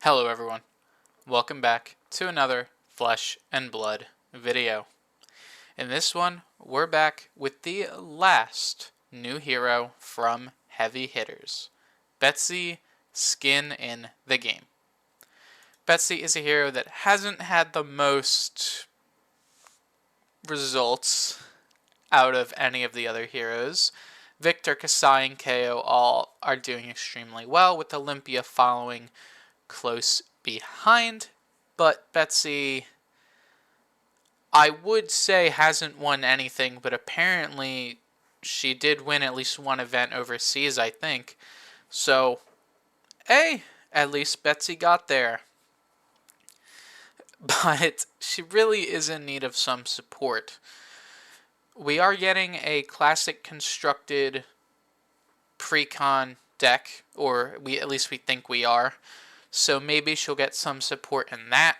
Hello everyone, welcome back to another Flesh and Blood video. In this one, we're back with the last new hero from Heavy Hitters, Betsy, skin in the game. Betsy is a hero that hasn't had the most results out of any of the other heroes. Victor, Kasai, and KO all are doing extremely well, with Olympia following close behind, but Betsy, I would say, hasn't won anything, but apparently she did win at least one event overseas, I think. So, hey, at least Betsy got there. But she really is in need of some support. We are getting a classic constructed pre-con deck, or at least we think we are. So maybe she'll get some support in that.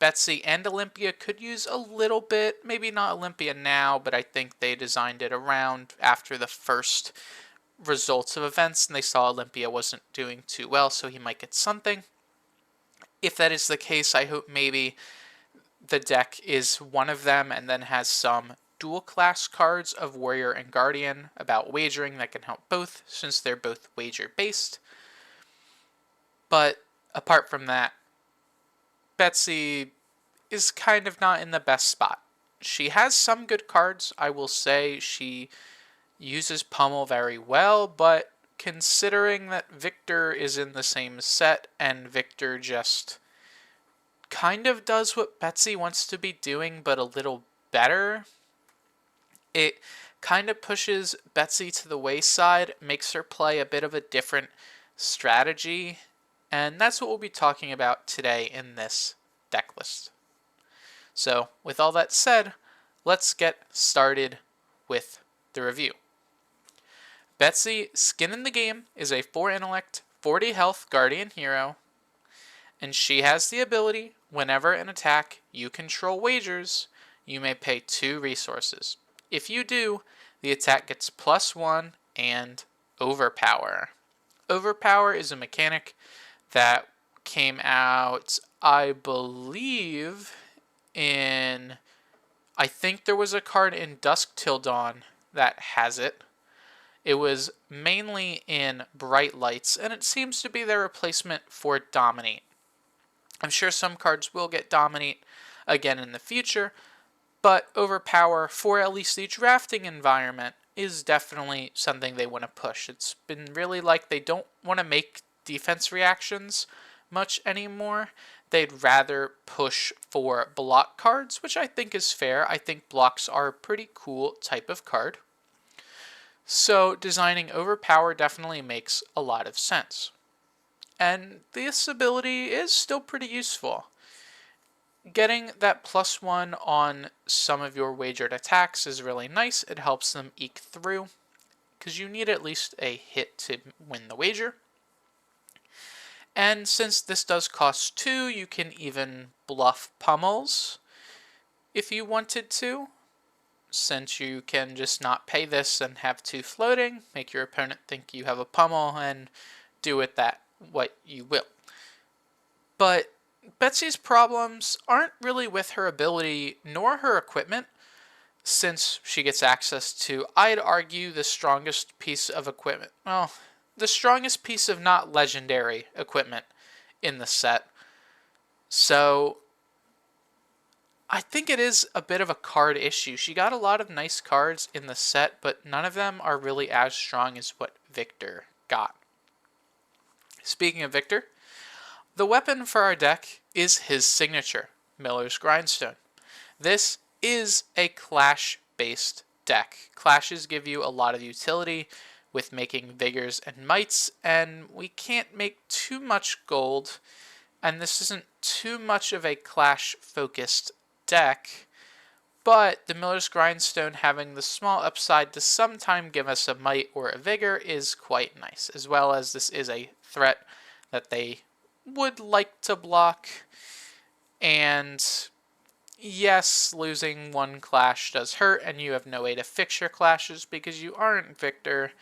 Betsy and Olympia could use a little bit, maybe not Olympia now, but I think they designed it around after the first results of events and they saw Olympia wasn't doing too well, so he might get something. If that is the case, I hope maybe the deck is one of them and then has some dual class cards of Warrior and Guardian about wagering that can help both, since they're both wager based. But apart from that, Betsy is kind of not in the best spot. She has some good cards, I will say. She uses Pummel very well, but considering that Victor is in the same set and Victor just kind of does what Betsy wants to be doing, but a little better, it kind of pushes Betsy to the wayside, makes her play a bit of a different strategy, and that's what we'll be talking about today in this deck list. So, with all that said, let's get started with the review. Betsy, skin in the game, is a 4 intellect, 40 health guardian hero, and she has the ability, whenever an attack you control wagers, you may pay 2 resources. If you do, the attack gets +1 and Overpower. Overpower is a mechanic that came out, I believe, I think there was a card in Dusk Till Dawn that has it. It was mainly in Bright Lights, and it seems to be their replacement for Dominate. I'm sure some cards will get Dominate again in the future, but Overpower, for at least the drafting environment, is definitely something they want to push. It's been really like they don't want to make defense reactions much anymore. They'd rather push for block cards, which I think is fair. I think blocks are a pretty cool type of card. So designing Overpower definitely makes a lot of sense. And this ability is still pretty useful. Getting that +1 on some of your wagered attacks is really nice. It helps them eke through, because you need at least a hit to win the wager. And since this does cost 2, you can even bluff Pummels if you wanted to, since you can just not pay this and have 2 floating, make your opponent think you have a Pummel, and do with that what you will. But Betsy's problems aren't really with her ability nor her equipment, since she gets access to, I'd argue, the strongest piece of equipment. Well, the strongest piece of not legendary equipment in the set. So I think it is a bit of a card issue. She got a lot of nice cards in the set, but none of them are really as strong as what Victor got. Speaking of Victor, the weapon for our deck is his signature, Miller's Grindstone. This is a Clash-based deck. Clashes give you a lot of utility with making Vigors and Mights, and we can't make too much gold, and this isn't too much of a Clash-focused deck, but the Miller's Grindstone having the small upside to sometime give us a Might or a Vigor is quite nice, as well as this is a threat that they would like to block, and yes, losing one clash does hurt, and you have no way to fix your clashes because you aren't Victor.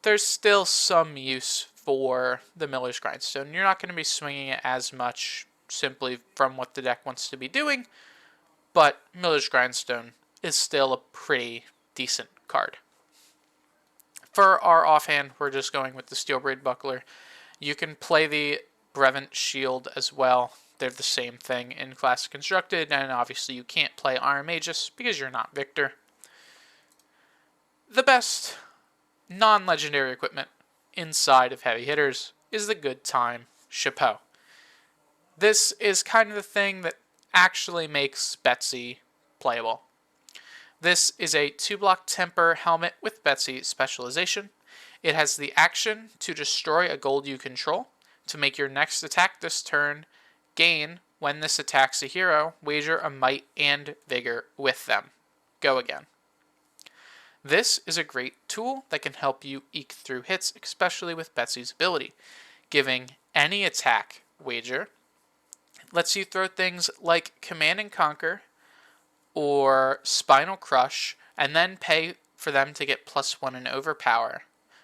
There's still some use for the Miller's Grindstone. You're not going to be swinging it as much simply from what the deck wants to be doing, but Miller's Grindstone is still a pretty decent card. For our offhand, we're just going with the Steelbraid Buckler. You can play the Brevant Shield as well. They're the same thing in Classic Constructed, and obviously you can't play Iron Magus because you're not Victor. The best non-legendary equipment inside of heavy hitters is the Good Time Chapeau. This is kind of the thing that actually makes Betsy playable. This is a 2-block temper helmet with Betsy specialization. It has the action to destroy a gold you control. To make your next attack this turn gain, when this attacks a hero, wager a might and vigor with them. Go again. This is a great tool that can help you eke through hits, especially with Betsy's ability. Giving any attack wager lets you throw things like Command and Conquer or Spinal Crush, and then pay for them to get +1 in overpower,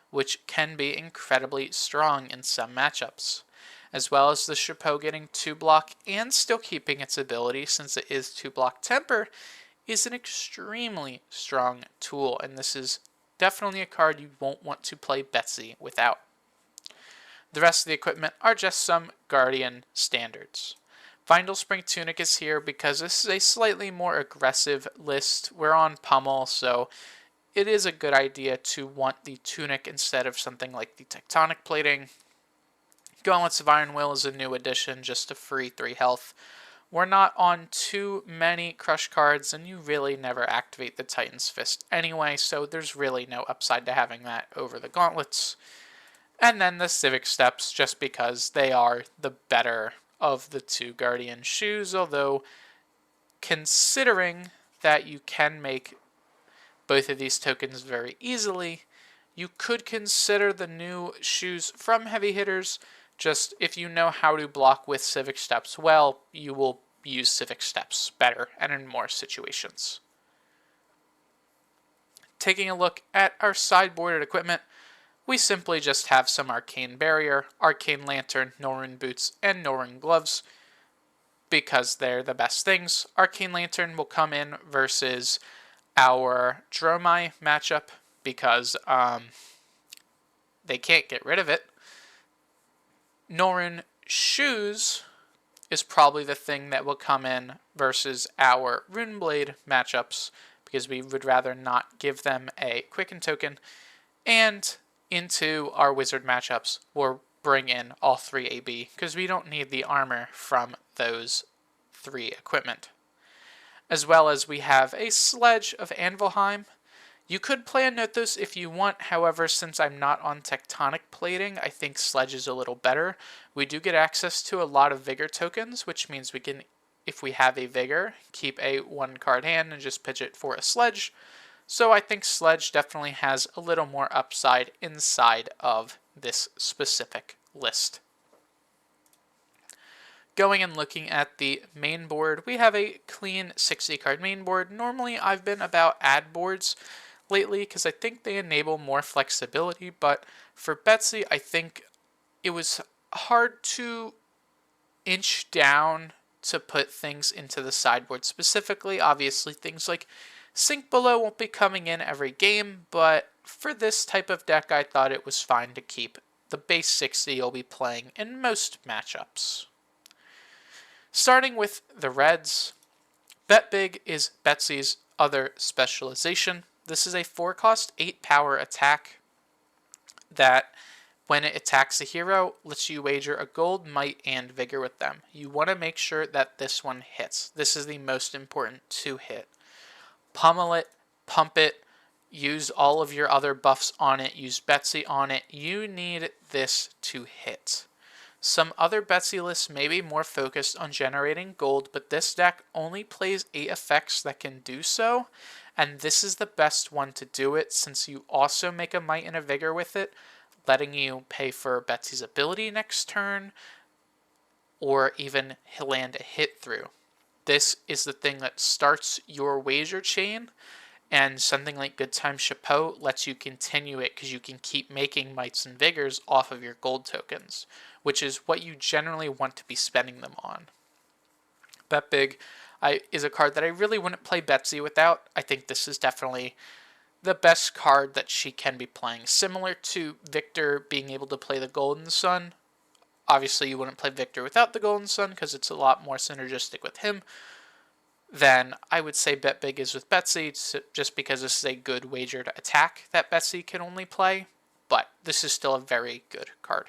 which can be incredibly strong in some matchups. As well as the Chapeau getting 2-block and still keeping its ability since it is 2-block temper is an extremely strong tool, and this is definitely a card you won't want to play Betsy without. The rest of the equipment are just some Guardian standards. Vindel Spring Tunic is here because this is a slightly more aggressive list. We're on Pummel, so it is a good idea to want the Tunic instead of something like the Tectonic Plating. Gauntlets of Iron Will is a new addition, just a free 3 health. We're not on too many Crush cards, and you really never activate the Titan's Fist anyway, so there's really no upside to having that over the Gauntlets. And then the Civic Steps, just because they are the better of the 2 Guardian shoes, although considering that you can make both of these tokens very easily, you could consider the new shoes from heavy hitters. Just if you know how to block with Civic Steps well, you will use Civic Steps better and in more situations. Taking a look at our sideboarded equipment, we simply just have some Arcane Barrier, Arcane Lantern, Norrøn Boots, and Norrøn Gloves because they're the best things. Arcane Lantern will come in versus our Dromai matchup because they can't get rid of it. Norrøn Shoes is probably the thing that will come in versus our Runeblade matchups because we would rather not give them a Quicken token. And into our Wizard matchups, we'll bring in all 3 AB because we don't need the armor from those 3 equipment. As well as we have a Sledge of Anvilheim. You could play a Nothos if you want, however, since I'm not on Tectonic Plating, I think Sledge is a little better. We do get access to a lot of Vigor tokens, which means we can, if we have a Vigor, keep a 1-card hand and just pitch it for a Sledge. So I think Sledge definitely has a little more upside inside of this specific list. Going and looking at the main board, we have a clean 60-card main board. Normally I've been about ad boards lately because I think they enable more flexibility, but for Betsy I think it was hard to inch down to put things into the sideboard specifically. Obviously things like Sink Below won't be coming in every game, but for this type of deck I thought it was fine to keep the base 60 you'll be playing in most matchups. Starting with the Reds, Bet Big is Betsy's other specialization. This is a 4-cost, 8-power attack that, when it attacks a hero, lets you wager a gold, might, and vigor with them. You want to make sure that this one hits. This is the most important to hit. Pummel it, pump it, use all of your other buffs on it, use Betsy on it. You need this to hit. Some other Betsy lists may be more focused on generating gold, but this deck only plays 8 effects that can do so, and this is the best one to do it since you also make a might and a vigor with it, letting you pay for Betsy's ability next turn, or even land a hit through. This is the thing that starts your wager chain And something like Good Time Chapeau lets you continue it because you can keep making Mites and Vigors off of your gold tokens, which is what you generally want to be spending them on. Bet Big is a card that I really wouldn't play Betsy without. I think this is definitely the best card that she can be playing. Similar to Victor being able to play the Golden Sun. Obviously, you wouldn't play Victor without the Golden Sun because it's a lot more synergistic with him. Then I would say Bet Big is with Betsy just because this is a good wager to attack that Betsy can only play. But this is still a very good card.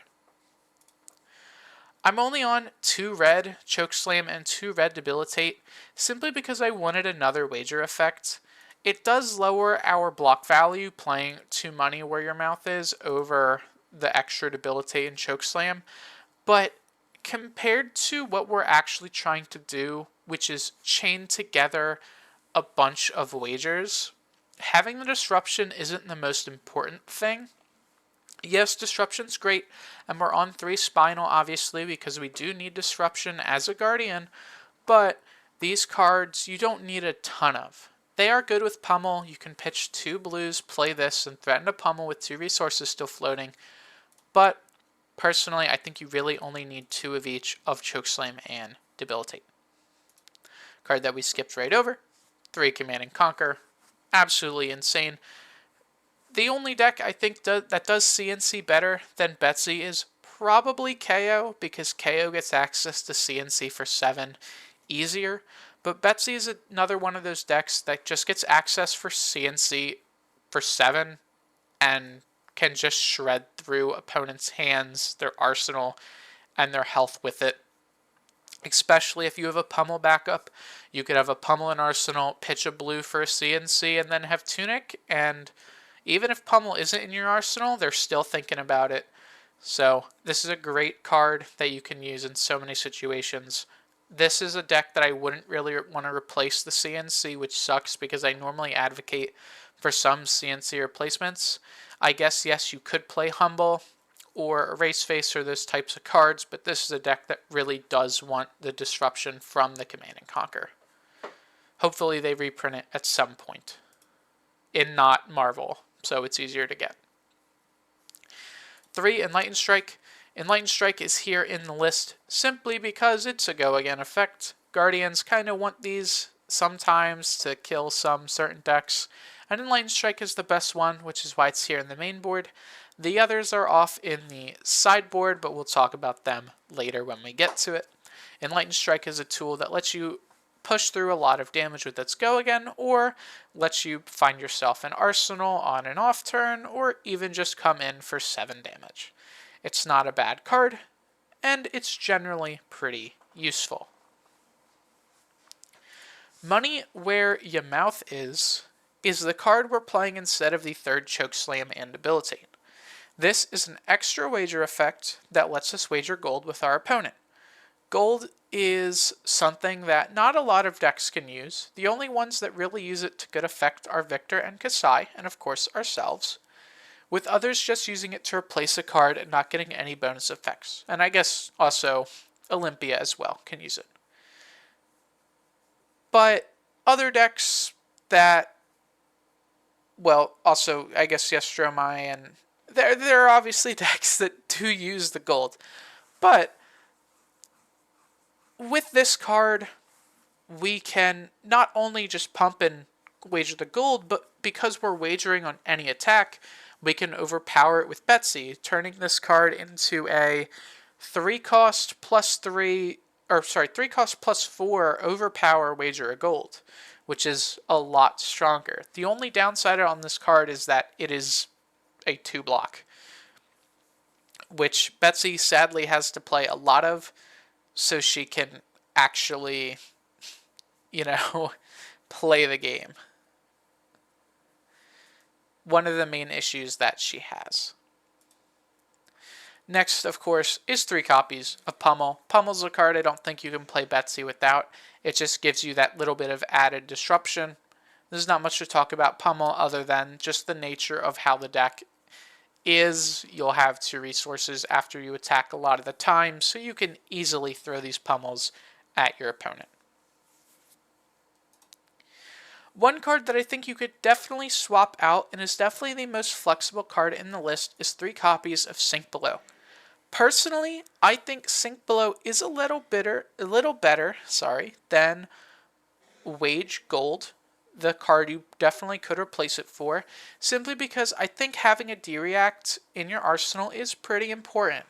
I'm only on 2 red Chokeslam and 2 red Debilitate simply because I wanted another wager effect. It does lower our block value playing 2 money where your mouth is over the extra Debilitate and Chokeslam, but compared to what we're actually trying to do, which is chain together a bunch of wagers, having the disruption isn't the most important thing. Yes, disruption's great, and we're on 3 Spinal, obviously, because we do need disruption as a Guardian, but these cards you don't need a ton of. They are good with Pummel. You can pitch 2 blues, play this, and threaten to Pummel with 2 resources still floating, but personally, I think you really only need 2 of each of Chokeslam and Debilitate. Card that we skipped right over, 3 Command and Conquer. Absolutely insane. The only deck I think that does CNC better than Betsy is probably KO, because KO gets access to CNC for 7 easier. But Betsy is another one of those decks that just gets access for CNC for 7 and can just shred through opponents' hands, their arsenal, and their health with it. Especially if you have a Pummel backup. You could have a Pummel in arsenal, pitch a blue for a CNC, and then have Tunic, and even if Pummel isn't in your arsenal, they're still thinking about it. So this is a great card that you can use in so many situations. This is a deck that I wouldn't really want to replace the CNC, which sucks because I normally advocate for some CNC replacements. I guess, yes, you could play Humble or Erase Face or those types of cards, but this is a deck that really does want the disruption from the Command and Conquer. Hopefully they reprint it at some point in not Marvel, so it's easier to get. 3, Enlightened Strike. Enlightened Strike is here in the list simply because it's a go again effect. Guardians kind of want these sometimes to kill some certain decks, and Enlightened Strike is the best one, which is why it's here in the main board. The others are off in the sideboard, but we'll talk about them later when we get to it. Enlightened Strike is a tool that lets you push through a lot of damage with its go again, or lets you find yourself an arsenal on an off turn, or even just come in for 7 damage. It's not a bad card, and it's generally pretty useful. Money Where Your Mouth is the card we're playing instead of the 3rd Chokeslam and Debilitate. This is an extra wager effect that lets us wager gold with our opponent. Gold is something that not a lot of decks can use. The only ones that really use it to good effect are Victor and Kasai, and of course ourselves, with others just using it to replace a card and not getting any bonus effects. And I guess also Olympia as well can use it. But other decks that, well, also I guess Yestromai, and there are obviously decks that do use the gold, but with this card, we can not only just pump and wager the gold, but because we're wagering on any attack, we can overpower it with Betsy, turning this card into a 3 cost plus 4 overpower wager a gold, which is a lot stronger. The only downside on this card is that it is a 2 block, which Betsy sadly has to play a lot of, so she can actually, play the game. One of the main issues that she has. Next, of course, is 3 copies of Pummel. Pummel's a card I don't think you can play Betsy without. It just gives you that little bit of added disruption. There's not much to talk about Pummel other than just the nature of how the deck is. You'll have 2 resources after you attack a lot of the time, so you can easily throw these Pummels at your opponent. One card that I think you could definitely swap out and is definitely the most flexible card in the list is 3 copies of Sink Below. Personally, I think Sink Below is a little better, than Wage Gold, the card you definitely could replace it for, simply because I think having a D-React in your arsenal is pretty important.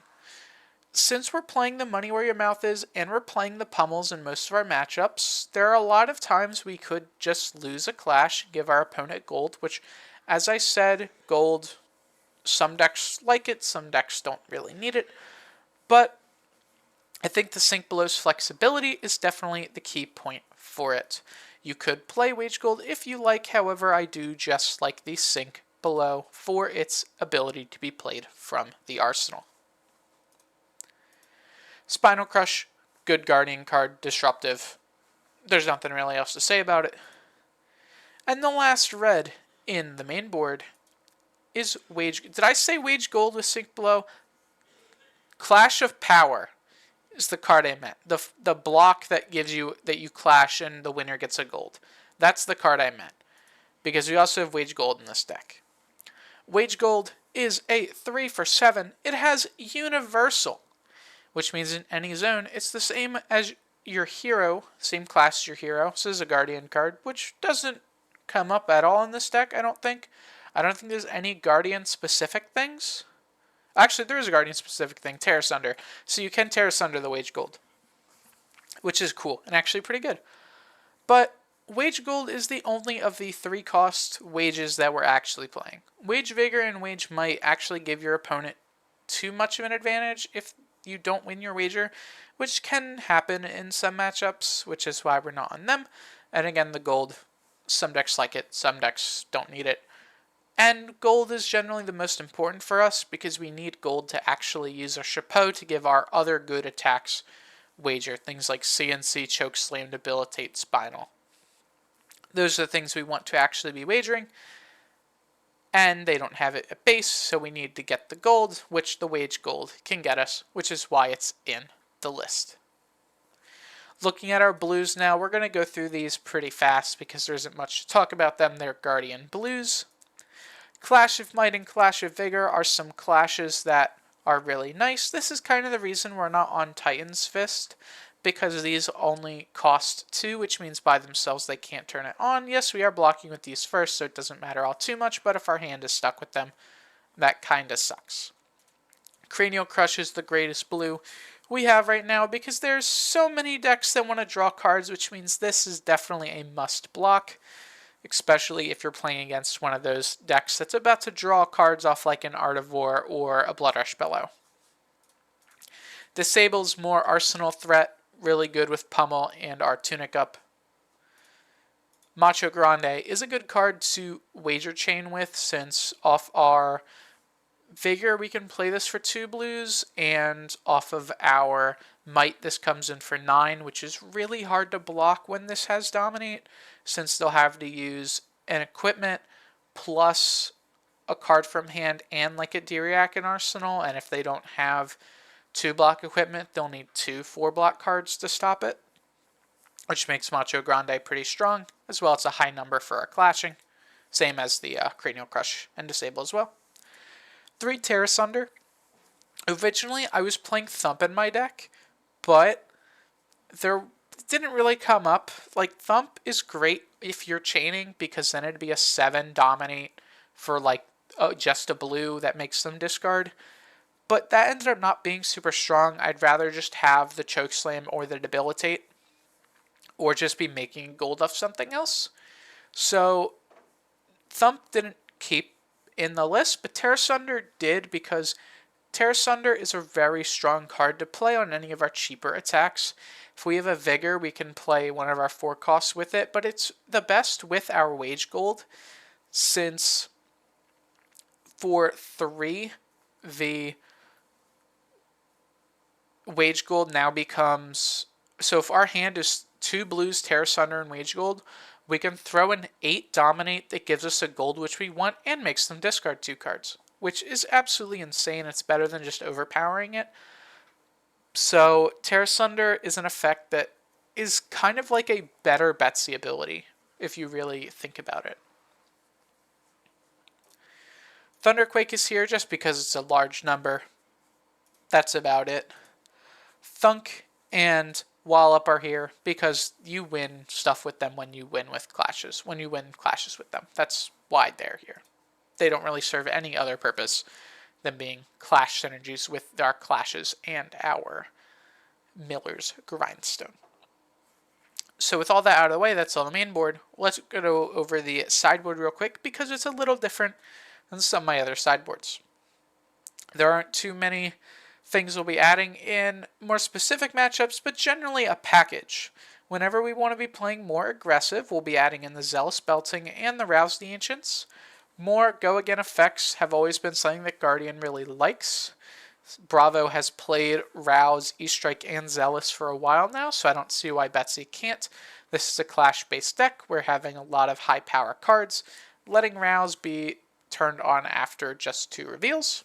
Since we're playing the money where your mouth is and we're playing the pummels in most of our matchups, there are a lot of times we could just lose a clash and give our opponent gold, which, as I said, gold, some decks like it, some decks don't really need it, but I think the Sink Below's flexibility is definitely the key point for it. You could play Wage Gold if you like, however, I do just like the Sink Below for its ability to be played from the arsenal. Spinal Crush, good Guardian card, disruptive. There's nothing really else to say about it. And the last red in the main board is Wage... Did I say Wage Gold with Sink Below? Clash of Power is the card I meant. The block that gives you that you clash and the winner gets a gold. That's the card I meant. Because we also have Wage Gold in this deck. Wage Gold is a 3 for 7. It has Universal, which means in any zone, it's the same as your hero, same class as your hero. So this is a Guardian card, which doesn't come up at all in this deck, I don't think. I don't think there's any Guardian-specific things. Actually, there is a Guardian-specific thing, Tear Asunder. So you can Tear Asunder the Wage Gold, which is cool and actually pretty good. But Wage Gold is the only of the 3 cost wages that we're actually playing. Wage Vigor and Wage Might actually give your opponent too much of an advantage if you don't win your wager, which can happen in some matchups, which is why we're not on them. And again, the gold, some decks like it, some decks don't need it. And gold is generally the most important for us because we need gold to actually use our chapeau to give our other good attacks wager. Things like CNC, Choke Slam, Debilitate, Spinal. Those are the things we want to actually be wagering. And they don't have it at base, so we need to get the gold, which the Wage Gold can get us, which is why it's in the list. Looking at our blues now, we're going to go through these pretty fast because there isn't much to talk about them. They're Guardian blues. Clash of Might and Clash of Vigor are some clashes that are really nice. This is kind of the reason we're not on Titan's Fist, because these only cost 2, which means by themselves they can't turn it on. Yes, we are blocking with these first, so it doesn't matter all too much, but if our hand is stuck with them, that kind of sucks. Cranial Crush is the greatest blue we have right now because there's so many decks that want to draw cards, which means this is definitely a must block, especially if you're playing against one of those decks that's about to draw cards off like an Art of War or a Blood Rush Bellow. Disable's more arsenal threat, really good with Pummel and our Tunic Up. Macho Grande is a good card to wager chain with, since off our Vigor we can play this for 2 blues, and off of our Might this comes in for 9, which is really hard to block when this has Dominate, since they'll have to use an equipment plus a card from hand and like a D-React in arsenal, and if they don't have 2 block equipment, they'll need 2 4-block cards to stop it, which makes Macho Grande pretty strong. As well, it's a high number for our clashing, same as the Cranial Crush and Disable as well. 3 Tear Asunder. Originally, I was playing Thump in my deck, but there didn't really come up. Like, Thump is great if you're chaining, because then it'd be a 7 Dominate for like just a blue that makes them discard. But that ended up not being super strong. I'd rather just have the Chokeslam or the Debilitate, or just be making gold off something else. So Thump didn't keep in the list, but Tear Asunder did, because Tear Asunder is a very strong card to play on any of our cheaper attacks. If we have a Vigor, we can play one of our 4 costs with it, but it's the best with our Wage Gold, since for 3, the Wage Gold now becomes... So if our hand is 2 blues, Tear Asunder, and Wage Gold, we can throw an 8 Dominate that gives us a gold which we want and makes them discard 2 cards, which is absolutely insane. It's better than just overpowering it. So Tear Asunder is an effect that is kind of like a better Betsy ability, if you really think about it. Thunderquake is here just because it's a large number. That's about it. Thunk and Wallop are here because you win stuff with them when you win with clashes. When you win clashes with them. That's why they're here. They don't really serve any other purpose than being clash synergies with our clashes and our Miller's Grindstone. So with all that out of the way, that's on the main board. Let's go over the sideboard real quick because it's a little different than some of my other sideboards. There aren't too many things we'll be adding in more specific matchups, but generally a package. Whenever we want to be playing more aggressive, we'll be adding in the Zealous Belting and the Rouse the Ancients. More go again effects have always been something that Guardian really likes. Bravo has played Rouse, E-Strike, and Zealous for a while now, so I don't see why Betsy can't. This is a Clash-based deck. We're having a lot of high-power cards, letting Rouse be turned on after just 2 reveals.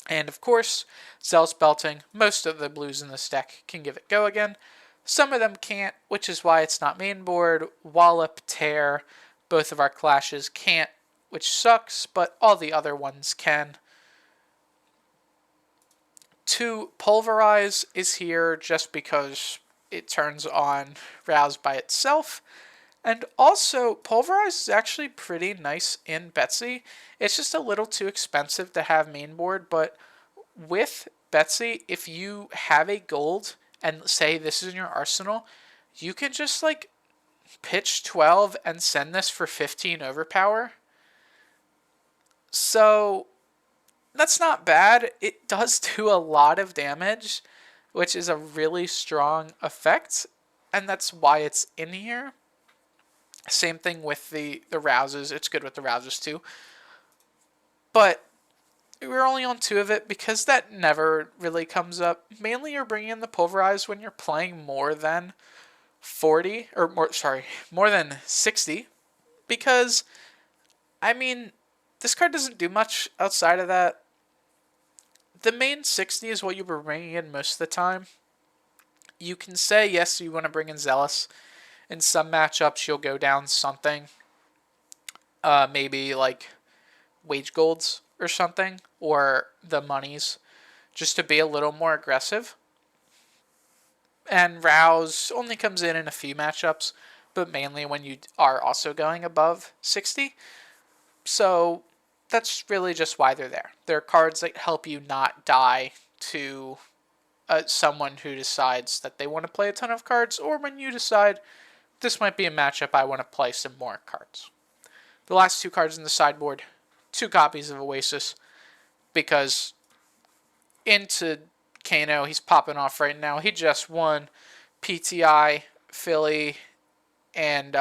And of course, Zealous Belting, most of the blues in this deck can give it go again. Some of them can't, which is why it's not main board. Wallop, Tear, both of our clashes can't, which sucks, but all the other ones can. 2, Pulverize is here just because it turns on Rouse by itself. And also, Pulverize is actually pretty nice in Betsy. It's just a little too expensive to have main board, but with Betsy, if you have a gold and say this is in your arsenal, you can just like pitch 12 and send this for 15 overpower. So that's not bad. It does do a lot of damage, which is a really strong effect, and that's why it's in here. Same thing with the Rouses. It's good with the Rouses too. But we're only on 2 of it because that never really comes up. Mainly you're bringing in the Pulverize when you're playing more than 40, or more than 60. Because, I mean, this card doesn't do much outside of that. The main 60 is what you were bringing in most of the time. You can say, yes, you want to bring in Zealous. In some matchups, you'll go down something. Maybe like Wage Golds or something. Or the Monies. Just to be a little more aggressive. And Rouse only comes in a few matchups. But mainly when you are also going above 60. So that's really just why they're there. They're cards that help you not die to someone who decides that they want to play a ton of cards, or when you decide this might be a matchup I want to play some more cards. The last 2 cards in the sideboard, 2 copies of Oasis, because into Kano, he's popping off right now. He just won PTI, Philly, and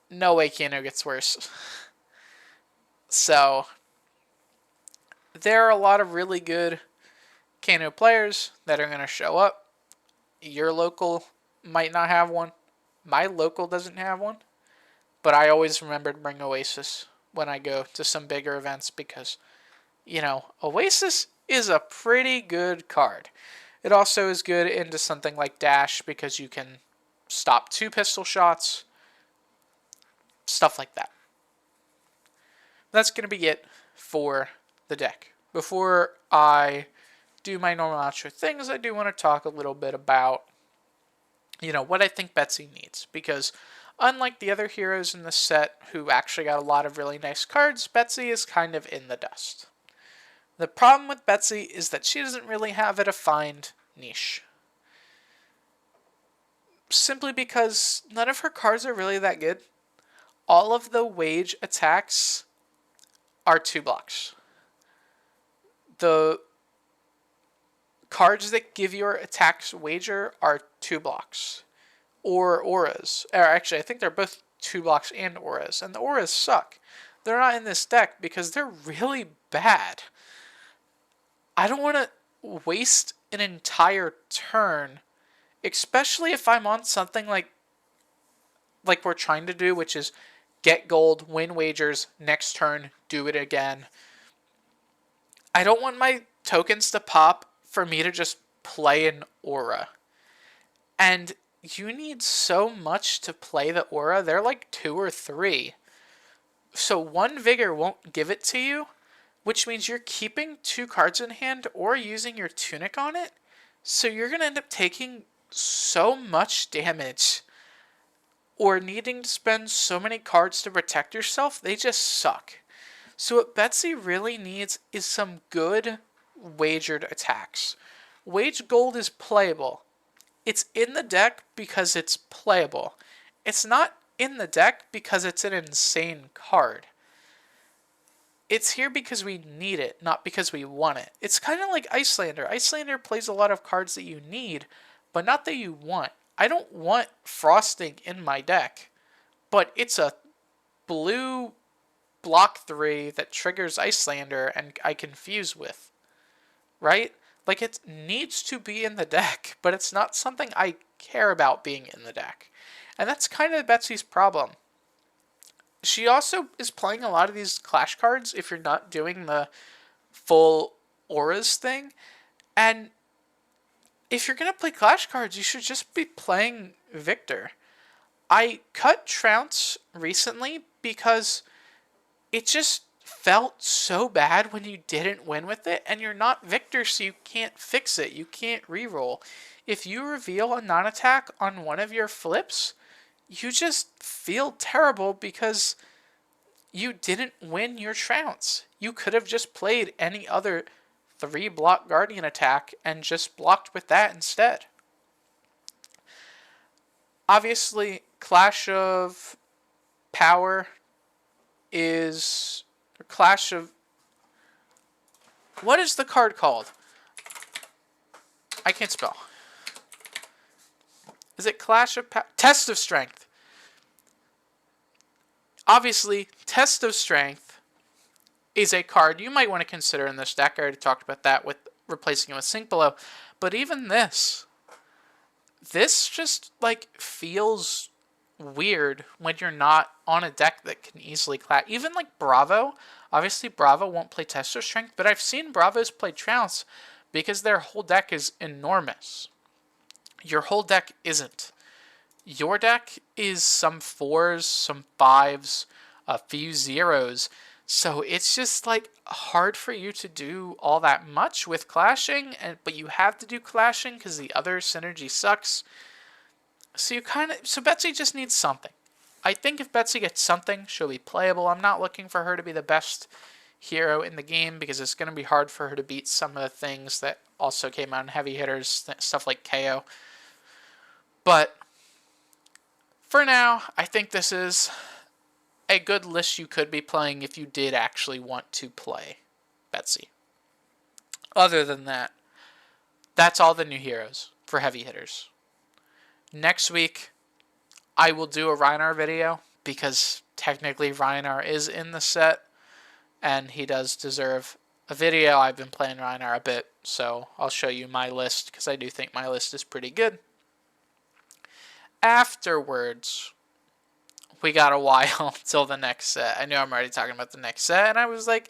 no way Kano gets worse. So, there are a lot of really good Kano players that are going to show up. Your local might not have one. My local doesn't have one. But I always remember to bring Oasis when I go to some bigger events because, you know, Oasis is a pretty good card. It also is good into something like Dash because you can stop 2 pistol shots. Stuff like that. That's going to be it for the deck. Before I do my normal outro things, I do want to talk a little bit about, what I think Betsy needs. Because unlike the other heroes in this set who actually got a lot of really nice cards, Betsy is kind of in the dust. The problem with Betsy is that she doesn't really have a defined niche. Simply because none of her cards are really that good. All of the wage attacks are 2 blocks. The cards that give your attacks wager are 2 blocks. Or auras. Or actually, I think they're both 2 blocks and auras. And the auras suck. They're not in this deck because they're really bad. I don't want to waste an entire turn, especially if I'm on something like we're trying to do, which is get gold, win wagers, next turn, do it again. I don't want my tokens to pop for me to just play an aura. And you need so much to play the aura. They're like 2 or 3. So 1 Vigor won't give it to you, which means you're keeping 2 cards in hand or using your Tunic on it. So you're going to end up taking so much damage or needing to spend so many cards to protect yourself. They just suck. So what Betsy really needs is some good wagered attacks. Wage Gold is playable. It's in the deck because it's playable. It's not in the deck because it's an insane card. It's here because we need it, not because we want it. It's kind of like Icelander. Icelander plays a lot of cards that you need, but not that you want. I don't want Frosting in my deck, but it's a blue block 3 that triggers Icelander and I confuse with. Right? Like, it needs to be in the deck, but it's not something I care about being in the deck. And that's kind of Betsy's problem. She also is playing a lot of these Clash cards if you're not doing the full auras thing. And if you're going to play Clash cards, you should just be playing Victor. I cut Trounce recently because it just felt so bad when you didn't win with it, and you're not Victor, so you can't fix it. You can't reroll. If you reveal a non-attack on one of your flips, you just feel terrible because you didn't win your Trounce. You could have just played any other 3-block Guardian attack and just blocked with that instead. Obviously, Clash of Power is a Clash of... What is the card called? I can't spell. Is it Clash of Power? Test of Strength. Obviously, Test of Strength is a card you might want to consider in this deck. I already talked about that with replacing it with Sink Below. But even this just like feels weird when you're not on a deck that can easily clash. Even like Bravo, obviously Bravo won't play Test of Strength, but I've seen Bravos play Trounce because their whole deck is enormous. Your whole deck isn't. Your deck is some 4s, some 5s, a few 0s. So it's just like hard for you to do all that much with clashing, but you have to do clashing because the other synergy sucks. So Betsy just needs something. I think if Betsy gets something, she'll be playable. I'm not looking for her to be the best hero in the game because it's going to be hard for her to beat some of the things that also came out in heavy hitters, stuff like KO. But for now, I think this is a good list you could be playing if you did actually want to play Betsy. Other than that, that's all the new heroes for heavy hitters. Next week, I will do a Rhinar video because technically Rhinar is in the set and he does deserve a video. I've been playing Rhinar a bit, so I'll show you my list because I do think my list is pretty good. Afterwards, we got a while till the next set. I know I'm already talking about the next set, and I was like,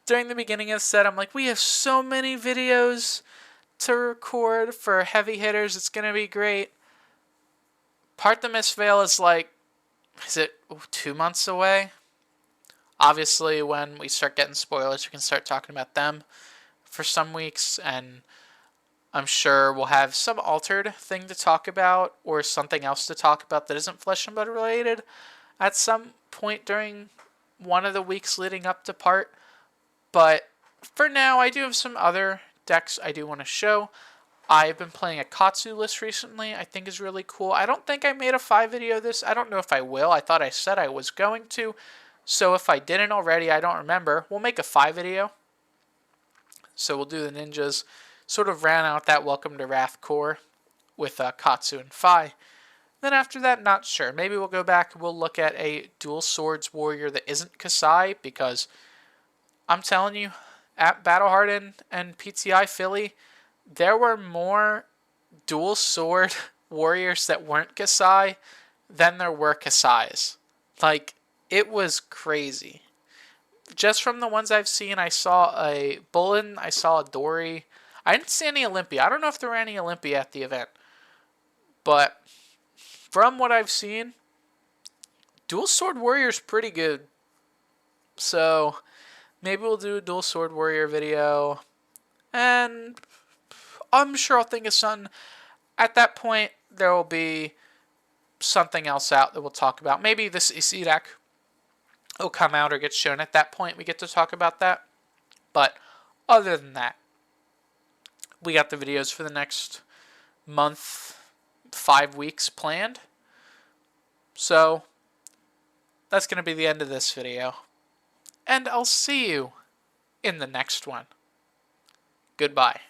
during the beginning of the set, I'm like, we have so many videos to record for heavy hitters. It's going to be great. Part the Mistveil is like, is it 2 months away? Obviously, when we start getting spoilers, we can start talking about them for some weeks, and I'm sure we'll have some altered thing to talk about or something else to talk about that isn't Flesh and Blood related at some point during one of the weeks leading up to part. But for now, I do have some other decks I do want to show. I've been playing a Katsu list recently. I think is really cool. I don't think I made a 5 video of this. I don't know if I will. I thought I said I was going to. So if I didn't already, I don't remember. We'll make a 5 video. So we'll do the ninjas. Sort of ran out that Welcome to Wrath core with Katsu and Phi. Then after that, not sure. Maybe we'll go back and we'll look at a dual swords warrior that isn't Kasai, because I'm telling you, at Battle Hardened and PTI Philly, there were more dual sword warriors that weren't Kasai than there were Kasais. Like, it was crazy. Just from the ones I've seen, I saw a Bullen, I saw a Dory. I didn't see any Olympia. I don't know if there were any Olympia at the event. But from what I've seen, Dual Sword Warrior's pretty good. So maybe we'll do a Dual Sword Warrior video. And I'm sure I'll think of something. At that point, there will be something else out that we'll talk about. Maybe this EC deck will come out or get shown. At that point, we get to talk about that. But other than that, we got the videos for the next month, 5 weeks planned. So that's going to be the end of this video. And I'll see you in the next one. Goodbye.